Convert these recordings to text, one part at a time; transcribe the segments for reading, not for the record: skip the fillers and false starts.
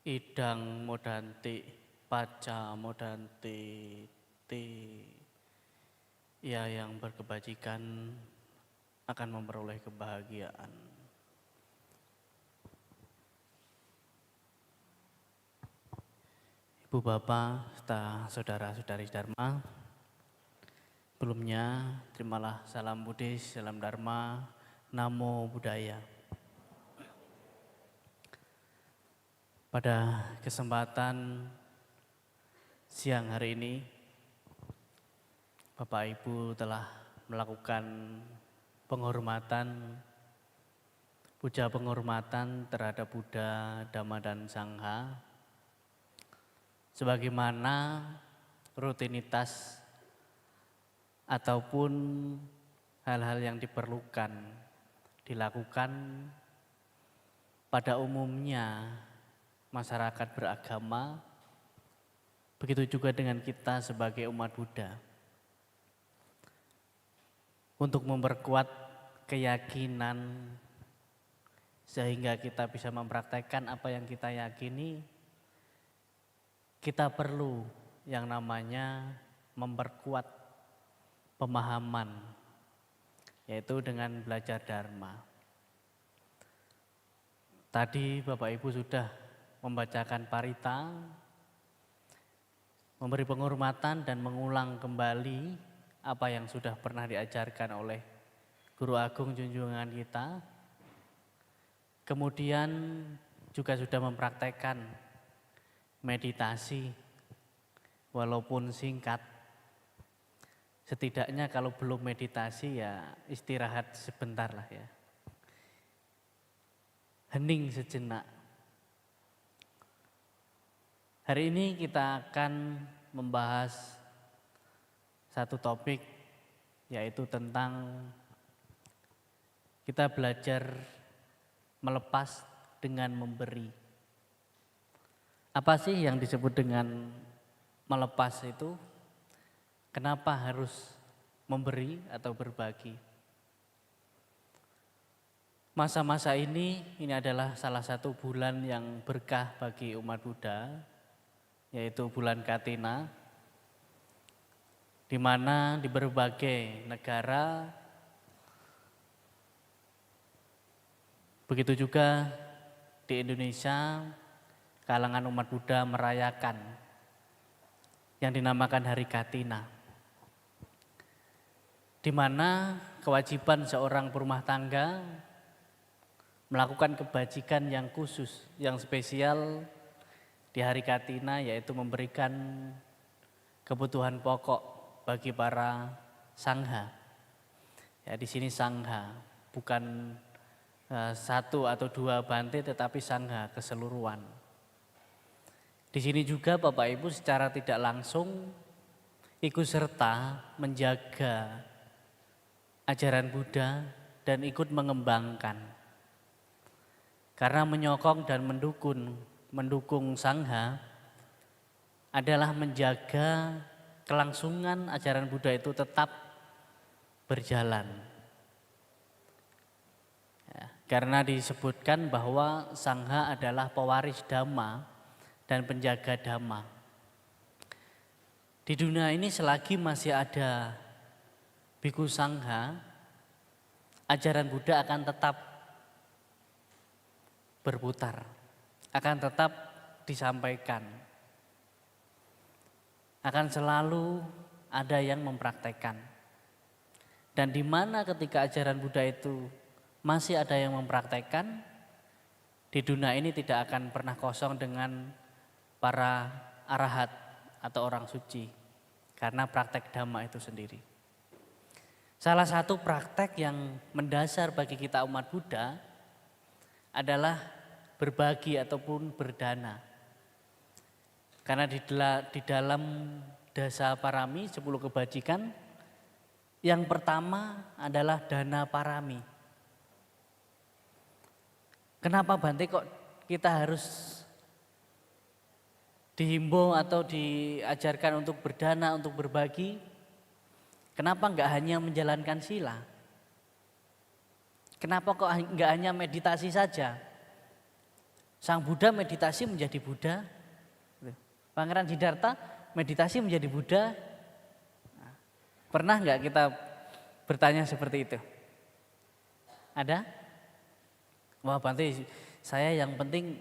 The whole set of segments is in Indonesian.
Idang modanti, paca modanti, ti. Ia yang berkebajikan akan memperoleh kebahagiaan. Ibu bapak serta saudara-saudari Dharma, sebelumnya terimalah salam Buddhis, salam Dharma, Namo Buddhaya. Pada kesempatan siang hari ini, Bapak Ibu telah melakukan penghormatan, puja penghormatan terhadap Buddha, Dhamma, dan Sangha, sebagaimana rutinitas ataupun hal-hal yang diperlukan dilakukan pada umumnya masyarakat beragama, begitu juga dengan kita sebagai umat Buddha. Untuk memperkuat keyakinan sehingga kita bisa mempraktekkan apa yang kita yakini, kita perlu yang namanya memperkuat pemahaman, yaitu dengan belajar Dharma. Tadi Bapak Ibu sudah membacakan parita, memberi penghormatan dan mengulang kembali apa yang sudah pernah diajarkan oleh Guru Agung junjungan kita. Kemudian juga sudah mempraktekkan meditasi, walaupun singkat. Setidaknya kalau belum meditasi ya istirahat sebentar lah ya. Hening sejenak. Hari ini kita akan membahas satu topik, yaitu tentang kita belajar melepas dengan memberi. Apa sih yang disebut dengan melepas itu? Kenapa harus memberi atau berbagi? Masa-masa ini adalah salah satu bulan yang berkah bagi umat Buddha, yaitu bulan Katina, di mana di berbagai negara, begitu juga di Indonesia, kalangan umat Buddha merayakan yang dinamakan Hari Katina, di mana kewajiban seorang perumah tangga melakukan kebajikan yang khusus, yang spesial di Hari Katina, yaitu memberikan kebutuhan pokok bagi para sangha. Ya, di sini sangha bukan satu atau dua bante, tetapi sangha keseluruhan. Di sini juga Bapak Ibu secara tidak langsung ikut serta menjaga ajaran Buddha dan ikut mengembangkan. Karena menyokong dan mendukung sangha adalah menjaga kelangsungan ajaran Buddha itu tetap berjalan. Ya, karena disebutkan bahwa sangha adalah pewaris Dhamma dan penjaga Dhamma. Di dunia ini selagi masih ada bhikkhu sangha, ajaran Buddha akan tetap berputar, akan tetap disampaikan, akan selalu ada yang mempraktekkan. Dan di mana ketika ajaran Buddha itu masih ada yang mempraktekkan, di dunia ini tidak akan pernah kosong dengan para arahat atau orang suci, karena praktek Dhamma itu sendiri. Salah satu praktek yang mendasar bagi kita umat Buddha adalah berbagi ataupun berdana. Karena di dalam dasa parami 10 kebajikan, yang pertama adalah dana parami. Kenapa Bante kok kita harus dihimbau atau diajarkan untuk berdana, untuk berbagi? Kenapa enggak hanya menjalankan sila? Kenapa kok enggak hanya meditasi saja? Sang Buddha meditasi menjadi Buddha. Pangeran Siddhartha meditasi menjadi Buddha. Pernah nggak kita bertanya seperti itu? Ada? Wah Bante, saya yang penting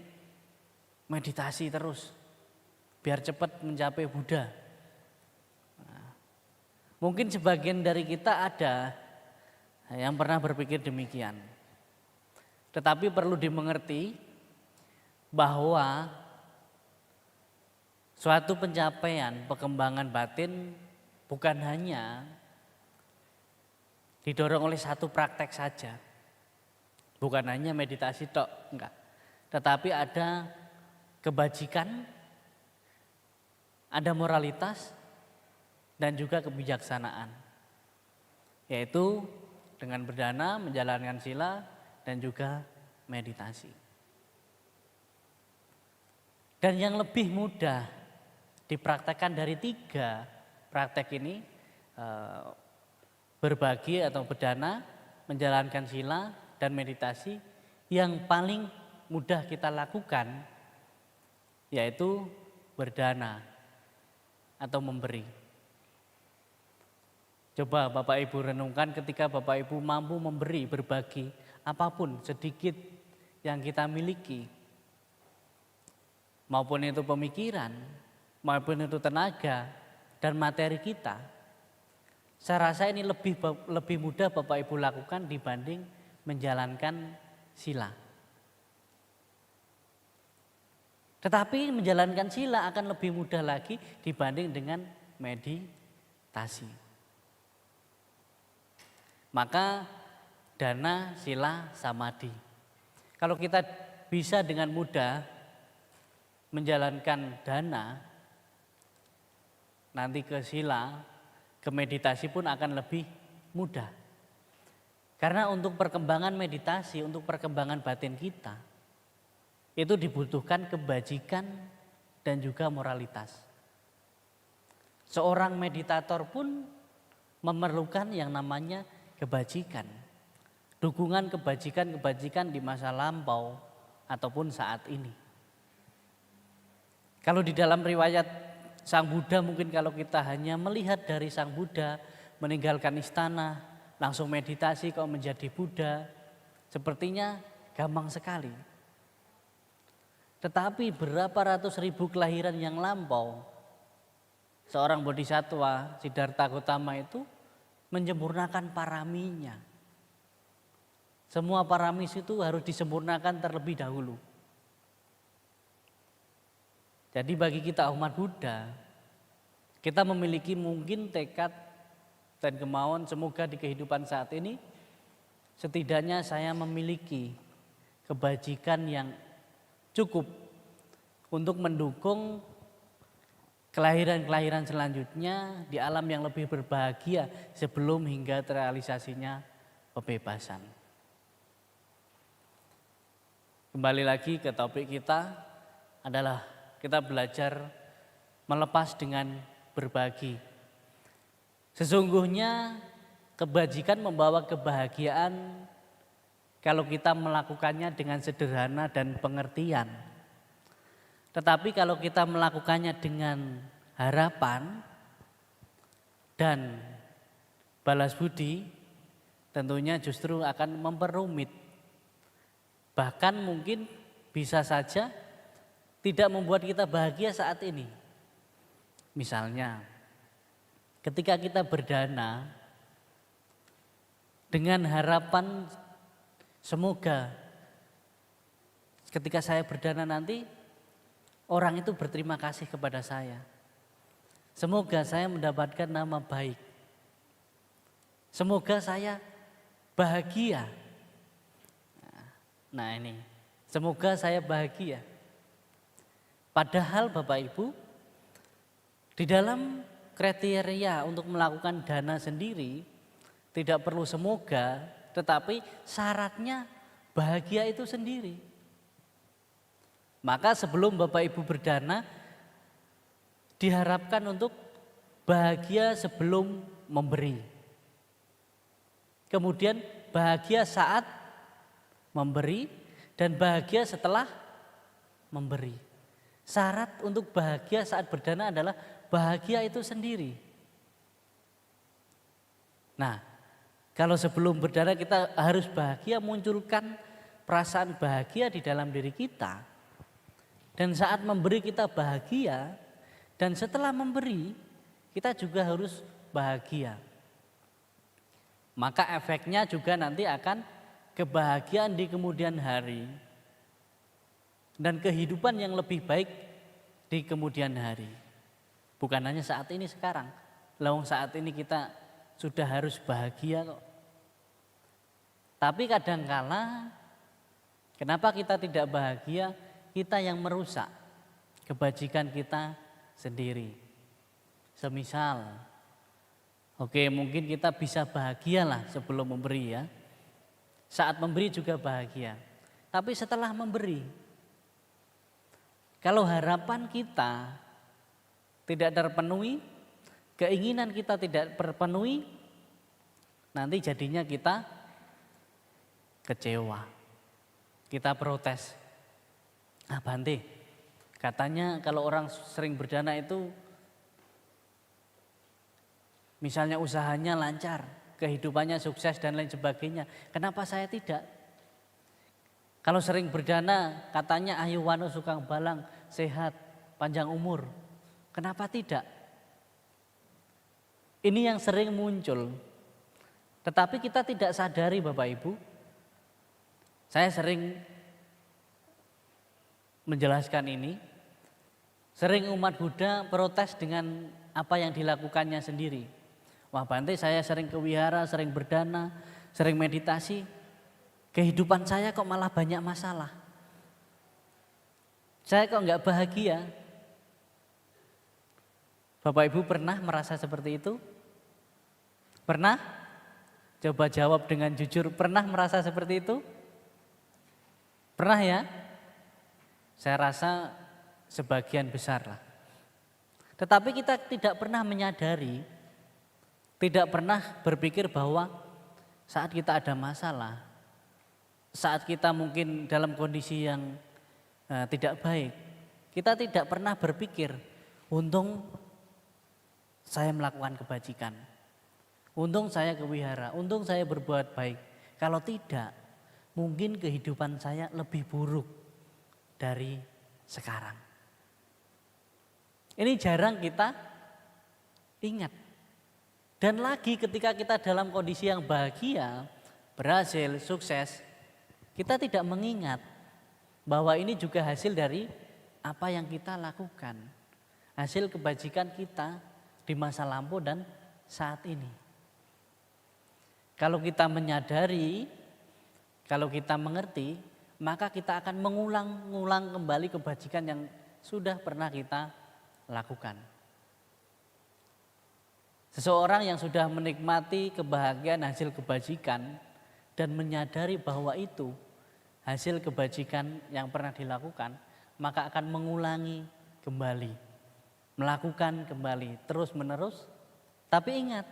meditasi terus, biar cepat mencapai Buddha. Mungkin sebagian dari kita ada yang pernah berpikir demikian. Tetapi perlu dimengerti bahwa suatu pencapaian, perkembangan batin bukan hanya didorong oleh satu praktek saja. Bukan hanya meditasi tok, enggak. Tetapi ada kebajikan, ada moralitas, dan juga kebijaksanaan. Yaitu dengan berdana, menjalankan sila, dan juga meditasi. Dan yang lebih mudah dipraktekkan dari 3 praktek ini, berbagi atau berdana, menjalankan sila, dan meditasi, yang paling mudah kita lakukan yaitu berdana atau memberi. Coba Bapak Ibu renungkan ketika Bapak Ibu mampu memberi, berbagi apapun sedikit yang kita miliki, maupun itu pemikiran, maupun itu tenaga dan materi kita. Saya rasa ini lebih mudah Bapak Ibu lakukan dibanding menjalankan sila. Tetapi menjalankan sila akan lebih mudah lagi dibanding dengan meditasi. Maka dana, sila, samadhi. Kalau kita bisa dengan mudah menjalankan dana, nanti ke sila, ke meditasi pun akan lebih mudah. Karena untuk perkembangan meditasi, untuk perkembangan batin kita, itu dibutuhkan kebajikan dan juga moralitas. Seorang meditator pun memerlukan yang namanya kebajikan. Dukungan kebajikan di masa lampau ataupun saat ini. Kalau di dalam riwayat Sang Buddha, mungkin kalau kita hanya melihat dari Sang Buddha meninggalkan istana, langsung meditasi kok menjadi Buddha, sepertinya gampang sekali. Tetapi berapa ratus ribu kelahiran yang lampau, seorang bodhisattva Siddhartha Gautama itu menyempurnakan paraminya. Semua paramis itu harus disempurnakan terlebih dahulu. Jadi bagi kita umat Buddha, kita memiliki mungkin tekad dan kemauan semoga di kehidupan saat ini setidaknya saya memiliki kebajikan yang cukup untuk mendukung kelahiran-kelahiran selanjutnya di alam yang lebih berbahagia sebelum hingga terrealisasinya kebebasan. Kembali lagi ke topik kita adalah kita belajar melepas dengan berbagi. Sesungguhnya kebajikan membawa kebahagiaan kalau kita melakukannya dengan sederhana dan pengertian. Tetapi kalau kita melakukannya dengan harapan dan balas budi, tentunya justru akan memperumit. Bahkan mungkin bisa saja tidak membuat kita bahagia saat ini. Misalnya, ketika kita berdana dengan harapan semoga ketika saya berdana nanti orang itu berterima kasih kepada saya. Semoga saya mendapatkan nama baik. Semoga saya bahagia. Nah ini, semoga saya bahagia. Padahal Bapak Ibu, di dalam kriteria untuk melakukan dana sendiri tidak perlu semoga, tetapi syaratnya bahagia itu sendiri. Maka sebelum Bapak Ibu berdana, diharapkan untuk bahagia sebelum memberi. Kemudian bahagia saat memberi dan bahagia setelah memberi. Syarat untuk bahagia saat berdana adalah bahagia itu sendiri. Nah, kalau sebelum berdana kita harus bahagia, munculkan perasaan bahagia di dalam diri kita. Dan saat memberi kita bahagia, dan setelah memberi kita juga harus bahagia. Maka efeknya juga nanti akan kebahagiaan di kemudian hari dan kehidupan yang lebih baik di kemudian hari. Bukan hanya saat ini sekarang. Lawang saat ini kita sudah harus bahagia kok. Tapi kadangkala kenapa kita tidak bahagia? Kita yang merusak kebajikan kita sendiri. Semisal, oke, mungkin kita bisa bahagialah sebelum memberi ya. Saat memberi juga bahagia. Tapi setelah memberi, kalau harapan kita tidak terpenuhi, keinginan kita tidak terpenuhi, nanti jadinya kita kecewa. Kita protes. Bante, katanya kalau orang sering berdana itu misalnya usahanya lancar, kehidupannya sukses dan lain sebagainya. Kenapa saya tidak? Kalau sering berdana katanya ayu wano sukang balang, sehat, panjang umur. Kenapa tidak? Ini yang sering muncul. Tetapi kita tidak sadari Bapak Ibu. Saya sering menjelaskan ini. Sering umat Buddha protes dengan apa yang dilakukannya sendiri. Wah Bante, saya sering ke wihara, sering berdana, sering meditasi. Kehidupan saya kok malah banyak masalah. Saya kok enggak bahagia. Bapak Ibu pernah merasa seperti itu? Pernah? Coba jawab dengan jujur, pernah merasa seperti itu? Pernah ya? Saya rasa sebagian besar lah. Tetapi kita tidak pernah menyadari, tidak pernah berpikir bahwa saat kita ada masalah, saat kita mungkin dalam kondisi yang tidak baik, kita tidak pernah berpikir, untung saya melakukan kebajikan, untung saya ke wihara, untung saya berbuat baik. Kalau tidak, mungkin kehidupan saya lebih buruk dari sekarang. Ini jarang kita ingat. Dan lagi ketika kita dalam kondisi yang bahagia, berhasil, sukses, kita tidak mengingat bahwa ini juga hasil dari apa yang kita lakukan. Hasil kebajikan kita di masa lampau dan saat ini. Kalau kita menyadari, kalau kita mengerti, maka kita akan mengulang-ulang kembali kebajikan yang sudah pernah kita lakukan. Seseorang yang sudah menikmati kebahagiaan hasil kebajikan dan menyadari bahwa itu hasil kebajikan yang pernah dilakukan, maka akan mengulangi kembali, melakukan kembali terus menerus. Tapi ingat,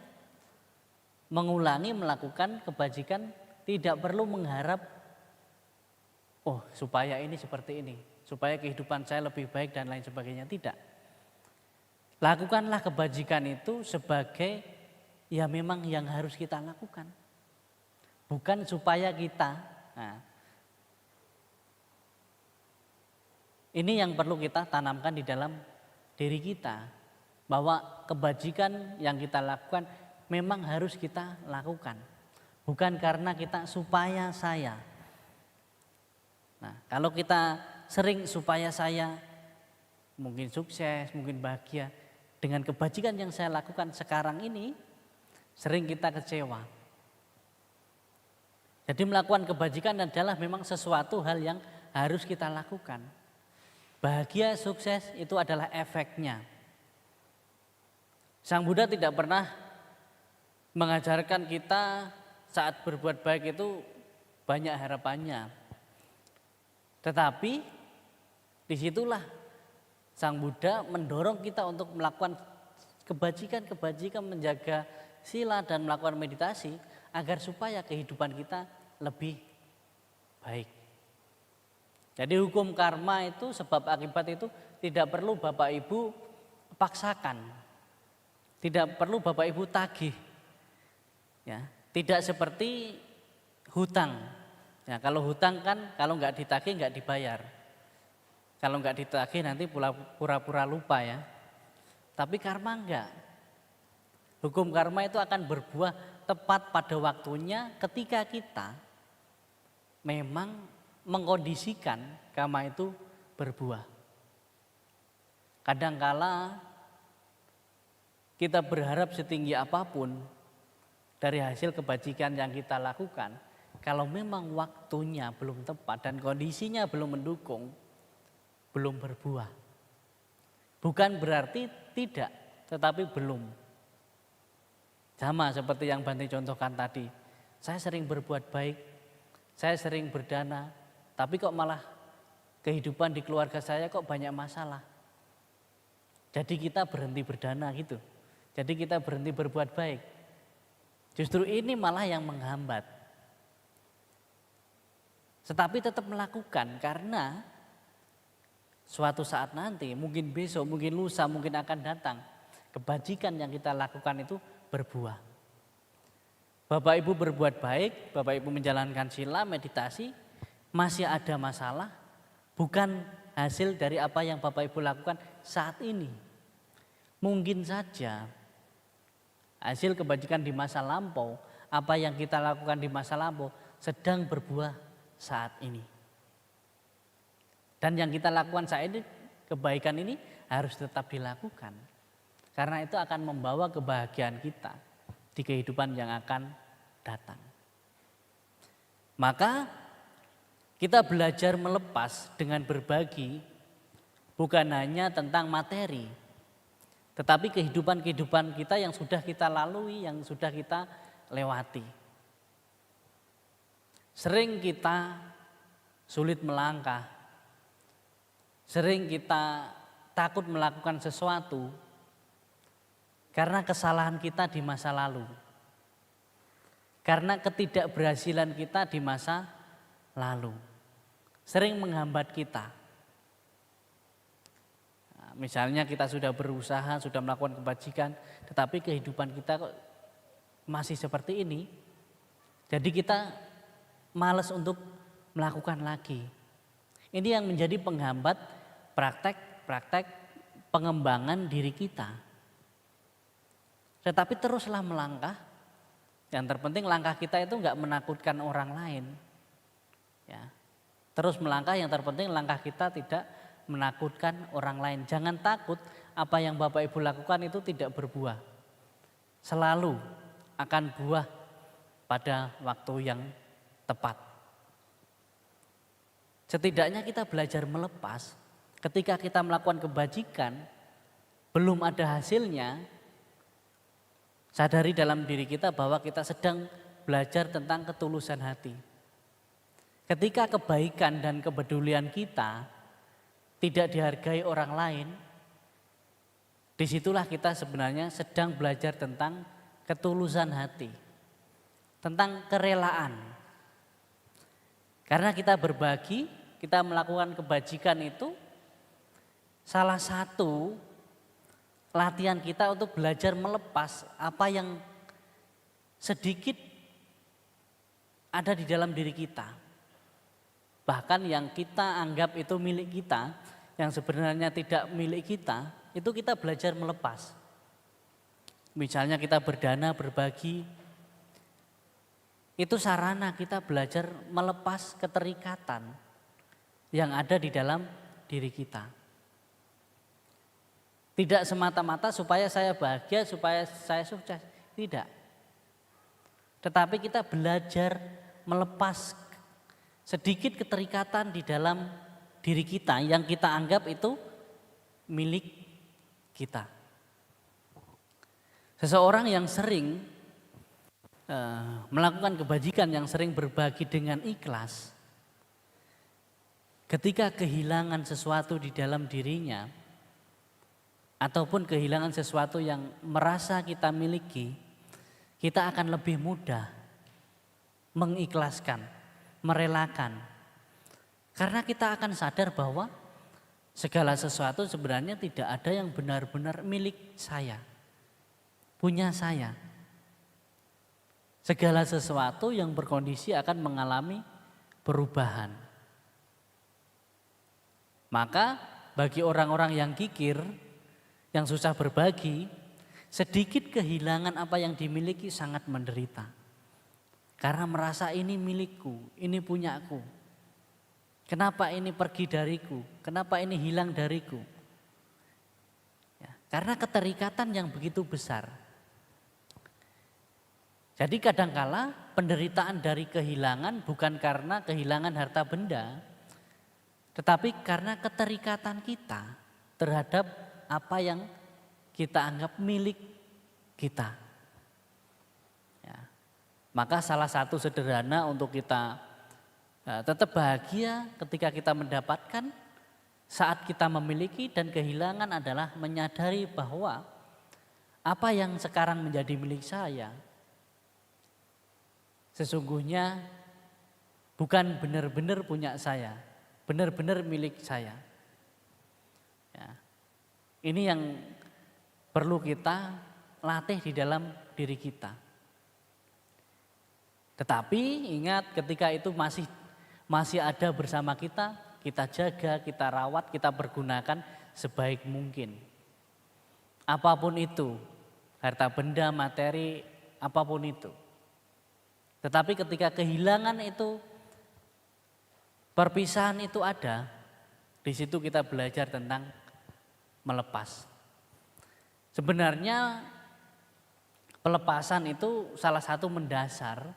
mengulangi melakukan kebajikan tidak perlu mengharap supaya ini seperti ini, supaya kehidupan saya lebih baik dan lain sebagainya. Tidak. Lakukanlah kebajikan itu sebagai ya memang yang harus kita lakukan. Bukan supaya kita. Nah, ini yang perlu kita tanamkan di dalam diri kita. Bahwa kebajikan yang kita lakukan memang harus kita lakukan. Bukan karena kita supaya saya. Nah, kalau kita sering supaya saya mungkin sukses, mungkin bahagia dengan kebajikan yang saya lakukan sekarang ini, sering kita kecewa. Jadi melakukan kebajikan adalah memang sesuatu hal yang harus kita lakukan. Bahagia, sukses itu adalah efeknya. Sang Buddha tidak pernah mengajarkan kita saat berbuat baik itu banyak harapannya. Tetapi disitulah Sang Buddha mendorong kita untuk melakukan kebajikan-kebajikan, menjaga sila dan melakukan meditasi agar supaya kehidupan kita lebih baik. Jadi hukum karma itu, sebab akibat itu tidak perlu Bapak Ibu paksakan. Tidak perlu Bapak Ibu tagih. Ya, tidak seperti hutang. Ya, kalau hutang kan kalau nggak ditagih nggak dibayar. Kalau nggak ditagih nanti pura-pura lupa ya. Tapi karma enggak. Hukum karma itu akan berbuah tepat pada waktunya ketika kita memang mengkondisikan karma itu berbuah. Kadangkala kita berharap setinggi apapun dari hasil kebajikan yang kita lakukan, kalau memang waktunya belum tepat dan kondisinya belum mendukung, belum berbuah. Bukan berarti tidak, tetapi belum. Sama seperti yang Bante contohkan tadi, saya sering berbuat baik, saya sering berdana, tapi kok malah kehidupan di keluarga saya kok banyak masalah. Jadi kita berhenti berdana gitu, jadi kita berhenti berbuat baik. Justru ini malah yang menghambat. Tetapi tetap melakukan karena suatu saat nanti, mungkin besok, mungkin lusa, mungkin akan datang, kebajikan yang kita lakukan itu berbuah. Bapak Ibu berbuat baik, Bapak Ibu menjalankan sila, meditasi, masih ada masalah, bukan hasil dari apa yang Bapak Ibu lakukan saat ini. Mungkin saja hasil kebajikan di masa lampau, apa yang kita lakukan di masa lampau sedang berbuah saat ini. Dan yang kita lakukan saat ini, kebaikan ini harus tetap dilakukan. Karena itu akan membawa kebahagiaan kita di kehidupan yang akan datang. Maka kita belajar melepas dengan berbagi bukan hanya tentang materi, tetapi kehidupan-kehidupan kita yang sudah kita lalui, yang sudah kita lewati. Sering kita sulit melangkah, sering kita takut melakukan sesuatu karena kesalahan kita di masa lalu, karena ketidakberhasilan kita di masa lalu, sering menghambat kita. Nah, misalnya kita sudah berusaha, sudah melakukan kebajikan, tetapi kehidupan kita kok masih seperti ini, jadi kita malas untuk melakukan lagi. Ini yang menjadi penghambat praktek pengembangan diri kita. Tetapi teruslah melangkah. Yang terpenting langkah kita itu enggak menakutkan orang lain. Ya. Terus melangkah, yang terpenting langkah kita tidak menakutkan orang lain. Jangan takut apa yang Bapak Ibu lakukan itu tidak berbuah. Selalu akan buah pada waktu yang tepat. Setidaknya kita belajar melepas. Ketika kita melakukan kebajikan, belum ada hasilnya, sadari dalam diri kita bahwa kita sedang belajar tentang ketulusan hati. Ketika kebaikan dan kepedulian kita tidak dihargai orang lain, disitulah kita sebenarnya sedang belajar tentang ketulusan hati, tentang kerelaan. Karena kita berbagi, kita melakukan kebajikan itu salah satu latihan kita untuk belajar melepas apa yang sedikit ada di dalam diri kita. Bahkan yang kita anggap itu milik kita, yang sebenarnya tidak milik kita, itu kita belajar melepas. Misalnya kita berdana, berbagi, itu sarana kita belajar melepas keterikatan yang ada di dalam diri kita. Tidak semata-mata supaya saya bahagia, supaya saya sukses. Tidak. Tetapi kita belajar melepas sedikit keterikatan di dalam diri kita yang kita anggap itu milik kita. Seseorang yang sering melakukan kebajikan, yang sering berbagi dengan ikhlas, ketika kehilangan sesuatu di dalam dirinya, ataupun kehilangan sesuatu yang merasa kita miliki, kita akan lebih mudah mengikhlaskan, merelakan. Karena kita akan sadar bahwa segala sesuatu sebenarnya tidak ada yang benar-benar milik saya, punya saya. Segala sesuatu yang berkondisi akan mengalami perubahan. Maka bagi orang-orang yang kikir, yang susah berbagi, sedikit kehilangan apa yang dimiliki sangat menderita. Karena merasa ini milikku, ini punyaku. Kenapa ini pergi dariku? Kenapa ini hilang dariku? Ya, karena keterikatan yang begitu besar. Jadi kadangkala penderitaan dari kehilangan bukan karena kehilangan harta benda, tetapi karena keterikatan kita terhadap apa yang kita anggap milik kita. Ya. Maka salah satu sederhana untuk kita tetap bahagia ketika kita mendapatkan saat kita memiliki dan kehilangan adalah menyadari bahwa apa yang sekarang menjadi milik saya sesungguhnya bukan benar-benar punya saya, benar-benar milik saya. Ya. Ini yang perlu kita latih di dalam diri kita. Tetapi ingat ketika itu masih ada bersama kita, kita jaga, kita rawat, kita pergunakan sebaik mungkin. Apapun itu, harta benda, materi, apapun itu. Tetapi ketika kehilangan itu, perpisahan itu ada, di situ kita belajar tentang melepas. Sebenarnya pelepasan itu salah satu mendasar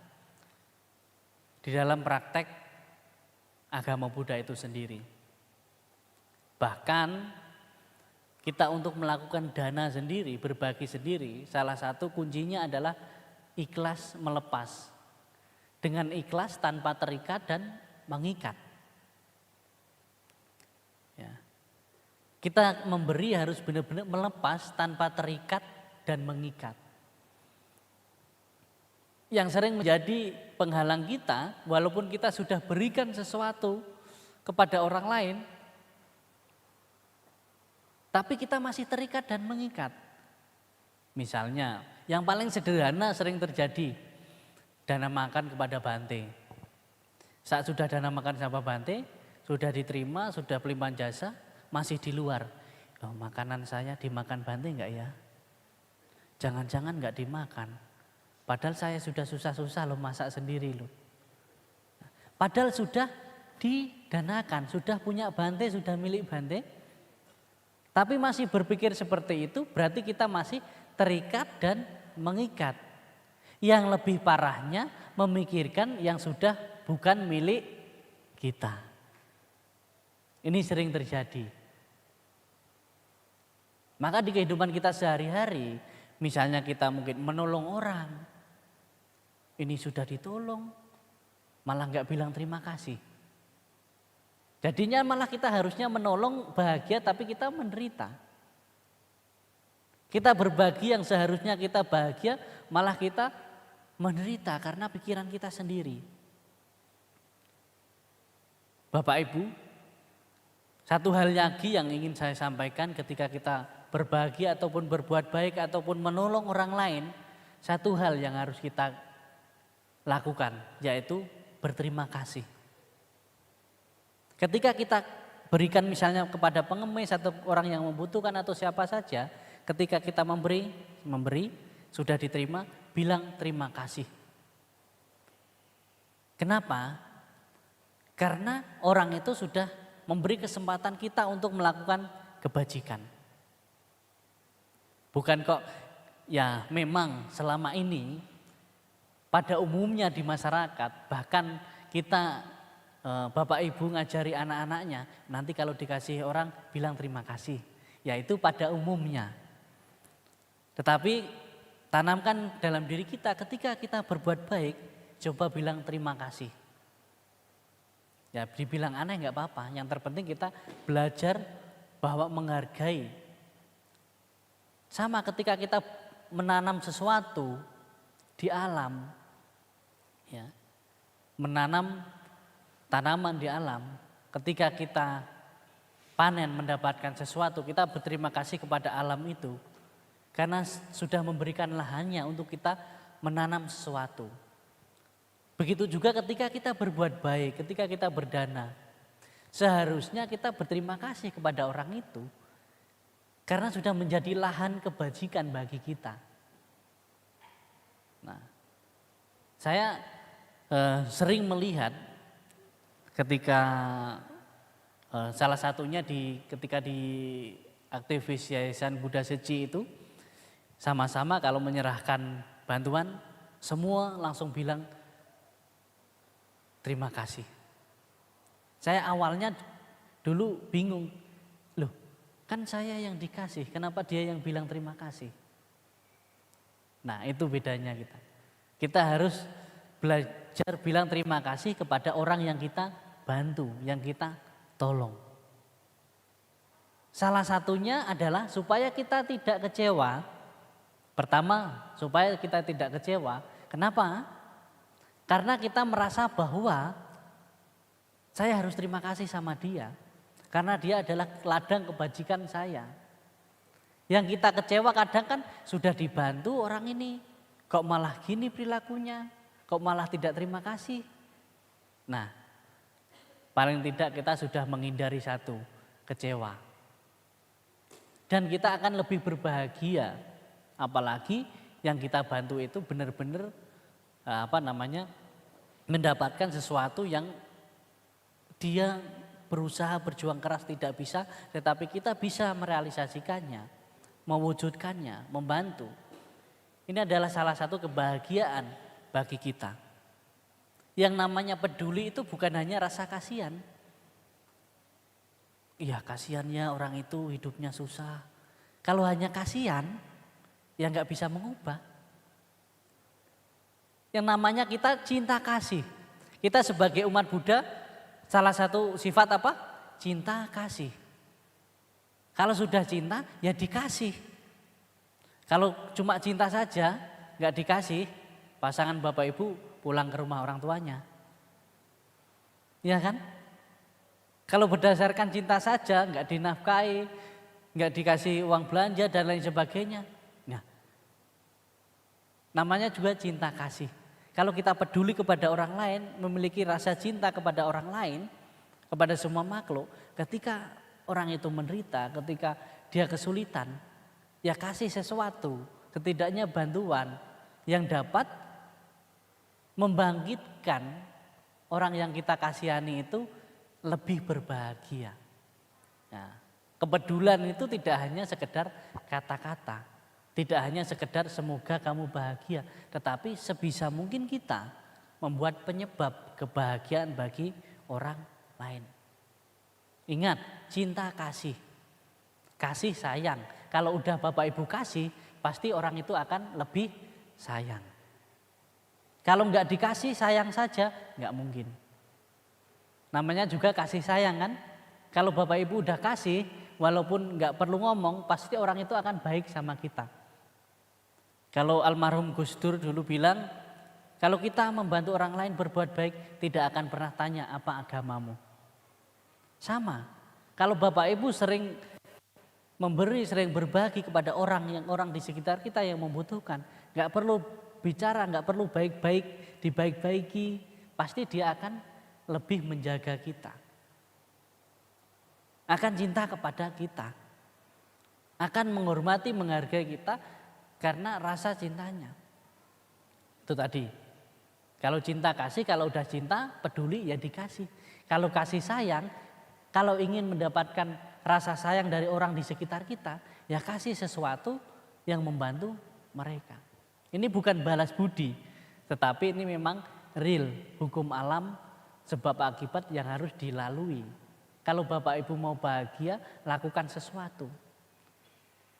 di dalam praktek agama Buddha itu sendiri. Bahkan kita untuk melakukan dana sendiri, berbagi sendiri, salah satu kuncinya adalah ikhlas melepas. Dengan ikhlas tanpa terikat dan mengikat. Ya. Kita memberi harus benar-benar melepas tanpa terikat dan mengikat. Yang sering menjadi penghalang kita, walaupun kita sudah berikan sesuatu kepada orang lain, tapi kita masih terikat dan mengikat. Misalnya, yang paling sederhana sering terjadi, dana makan kepada Bante. Saat sudah dana makan sama Bante, sudah diterima, sudah pelimpahan jasa, masih di luar. Oh, makanan saya dimakan Bante enggak ya? Jangan-jangan enggak dimakan. Padahal saya sudah susah-susah loh masak sendiri loh. Padahal sudah didanakan, sudah punya Bante, sudah milik Bante. Tapi masih berpikir seperti itu berarti kita masih terikat dan mengikat. Yang lebih parahnya memikirkan yang sudah bukan milik kita. Ini sering terjadi. Maka di kehidupan kita sehari-hari, misalnya kita mungkin menolong orang, ini sudah ditolong, malah nggak bilang terima kasih. Jadinya malah kita harusnya menolong bahagia tapi kita menderita. Kita berbagi yang seharusnya kita bahagia, malah kita menderita karena pikiran kita sendiri. Bapak Ibu, satu hal lagi yang ingin saya sampaikan ketika kita berbagi ataupun berbuat baik ataupun menolong orang lain, satu hal yang harus kita lakukan yaitu berterima kasih. Ketika kita berikan misalnya kepada pengemis atau orang yang membutuhkan atau siapa saja, ketika kita memberi sudah diterima, bilang terima kasih. Kenapa? Karena orang itu sudah memberi kesempatan kita untuk melakukan kebajikan. Bukan kok ya memang selama ini pada umumnya di masyarakat bahkan kita Bapak Ibu ngajari anak-anaknya nanti kalau dikasih orang bilang terima kasih. Ya itu pada umumnya. Tetapi tanamkan dalam diri kita ketika kita berbuat baik coba bilang terima kasih. Ya dibilang aneh nggak apa-apa, yang terpenting kita belajar bahwa menghargai. Sama ketika kita menanam sesuatu di alam, ya, menanam tanaman di alam, ketika kita panen mendapatkan sesuatu, kita berterima kasih kepada alam itu karena sudah memberikan lahannya untuk kita menanam sesuatu. Begitu juga ketika kita berbuat baik, ketika kita berdana, seharusnya kita berterima kasih kepada orang itu karena sudah menjadi lahan kebajikan bagi kita. Nah, saya sering melihat ketika salah satunya ketika di aktivis Yayasan Buddha Seci itu sama-sama kalau menyerahkan bantuan semua langsung bilang terima kasih. Saya awalnya dulu bingung, loh kan saya yang dikasih, kenapa dia yang bilang terima kasih? Nah itu bedanya kita. Kita harus belajar bilang terima kasih kepada orang yang kita bantu, yang kita tolong. Salah satunya adalah supaya kita tidak kecewa. Pertama, supaya kita tidak kecewa. Kenapa? Karena kita merasa bahwa saya harus terima kasih sama dia. Karena dia adalah ladang kebajikan saya. Yang kita kecewa kadang kan sudah dibantu orang ini. Kok malah gini perilakunya? Kok malah tidak terima kasih? Nah, paling tidak kita sudah menghindari satu, kecewa. Dan kita akan lebih berbahagia, apalagi yang kita bantu itu benar-benar mendapatkan sesuatu yang dia berusaha berjuang keras tidak bisa, tetapi kita bisa merealisasikannya, mewujudkannya, membantu. Ini adalah salah satu kebahagiaan bagi kita. Yang namanya peduli itu bukan hanya rasa kasihan. Iya kasihannya orang itu hidupnya susah. Kalau hanya kasihan, ya nggak bisa mengubah. Yang namanya kita cinta kasih. Kita sebagai umat Buddha, salah satu sifat apa? Cinta kasih. Kalau sudah cinta, ya dikasih. Kalau cuma cinta saja, nggak dikasih, pasangan bapak ibu pulang ke rumah orang tuanya. Ya kan? Kalau berdasarkan cinta saja, nggak dinafkahi, nggak dikasih uang belanja dan lain sebagainya. Nah, namanya juga cinta kasih. Kalau kita peduli kepada orang lain, memiliki rasa cinta kepada orang lain, kepada semua makhluk, ketika orang itu menderita, ketika dia kesulitan, ya kasih sesuatu, setidaknya bantuan yang dapat membangkitkan orang yang kita kasihani itu lebih berbahagia. Nah, kepedulian itu tidak hanya sekedar kata-kata, tidak hanya sekedar semoga kamu bahagia, tetapi sebisa mungkin kita membuat penyebab kebahagiaan bagi orang lain. Ingat, cinta kasih, kasih sayang. Kalau udah bapak ibu kasih, pasti orang itu akan lebih sayang. Kalau nggak dikasih sayang saja, nggak mungkin. Namanya juga kasih sayang kan. Kalau bapak ibu udah kasih, walaupun nggak perlu ngomong, pasti orang itu akan baik sama kita. Kalau almarhum Gus Dur dulu bilang, kalau kita membantu orang lain berbuat baik, tidak akan pernah tanya apa agamamu. Sama, kalau bapak ibu sering memberi, sering berbagi kepada orang di sekitar kita yang membutuhkan, nggak perlu bicara, nggak perlu baik-baik, dibaik-baiki, pasti dia akan lebih menjaga kita, akan cinta kepada kita, akan menghormati, menghargai kita karena rasa cintanya. Itu tadi, kalau cinta kasih, kalau udah cinta peduli ya dikasih. Kalau kasih sayang, kalau ingin mendapatkan rasa sayang dari orang di sekitar kita, ya kasih sesuatu yang membantu mereka. Ini bukan balas budi, tetapi ini memang real hukum alam sebab akibat yang harus dilalui. Kalau bapak ibu mau bahagia, lakukan sesuatu.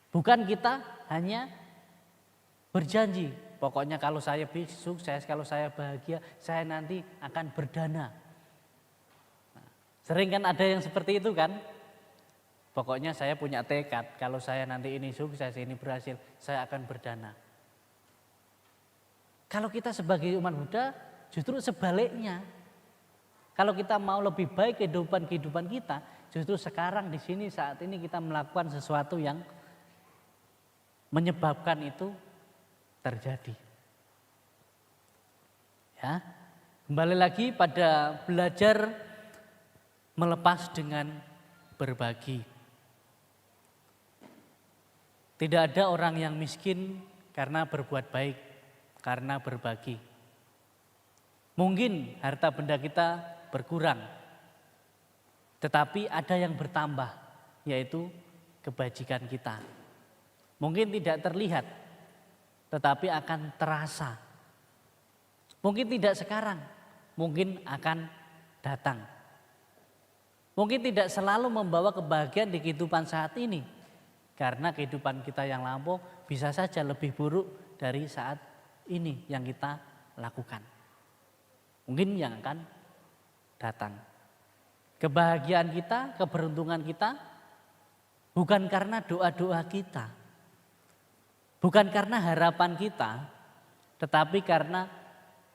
Bukan kita hanya berjanji, pokoknya kalau saya sukses, kalau saya bahagia, saya nanti akan berdana. Sering kan ada yang seperti itu kan? Pokoknya saya punya tekad, kalau saya nanti ini sukses, ini berhasil, saya akan berdana. Kalau kita sebagai umat Buddha justru sebaliknya. Kalau kita mau lebih baik kehidupan kita, justru sekarang di sini saat ini kita melakukan sesuatu yang menyebabkan itu terjadi. Ya, kembali lagi pada belajar melepas dengan berbagi. Tidak ada orang yang miskin karena berbuat baik, karena berbagi. Mungkin harta benda kita berkurang, tetapi ada yang bertambah, yaitu kebajikan kita. Mungkin tidak terlihat, tetapi akan terasa. Mungkin tidak sekarang, mungkin akan datang. Mungkin tidak selalu membawa kebahagiaan di kehidupan saat ini. Karena kehidupan kita yang lampau bisa saja lebih buruk dari saat ini yang kita lakukan. Mungkin yang akan datang. Kebahagiaan kita, keberuntungan kita bukan karena doa-doa kita. Bukan karena harapan kita, tetapi karena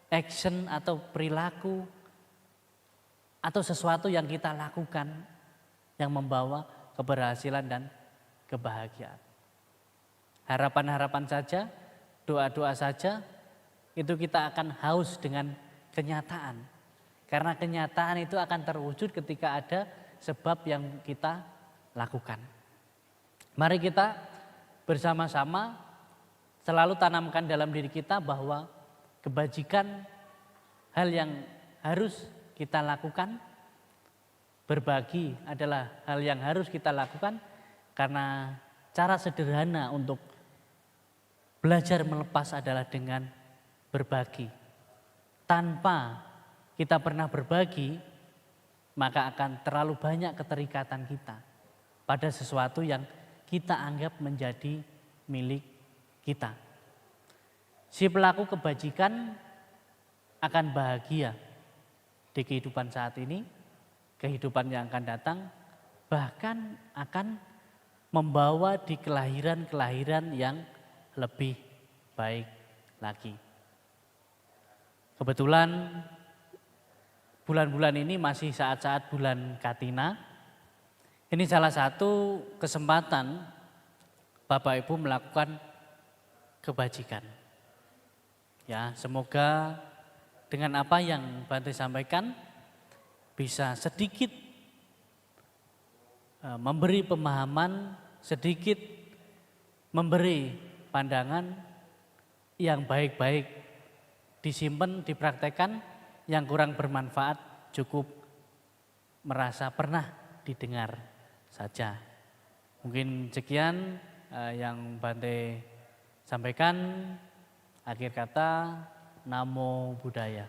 action atau perilaku atau sesuatu yang kita lakukan yang membawa keberhasilan dan kebahagiaan. Harapan-harapan saja, doa-doa saja, itu kita akan haus dengan kenyataan. Karena kenyataan itu akan terwujud ketika ada sebab yang kita lakukan. Mari kita bersama-sama selalu tanamkan dalam diri kita bahwa kebajikan hal yang harus kita lakukan, berbagi adalah hal yang harus kita lakukan karena cara sederhana untuk belajar melepas adalah dengan berbagi. Tanpa kita pernah berbagi, maka akan terlalu banyak keterikatan kita pada sesuatu yang kita anggap menjadi milik kita. Si pelaku kebajikan akan bahagia di kehidupan saat ini, kehidupan yang akan datang, bahkan akan membawa di kelahiran-kelahiran yang lebih baik lagi. Kebetulan bulan-bulan ini masih saat-saat bulan Katina. Ini salah satu kesempatan Bapak Ibu melakukan kebajikan. Ya, semoga dengan apa yang Bante sampaikan bisa sedikit memberi pemahaman, sedikit memberi pandangan yang baik-baik, disimpan, dipraktekkan, yang kurang bermanfaat cukup merasa pernah didengar saja. Mungkin sekian yang Bante sampaikan. Akhir kata, Namo Buddhaya.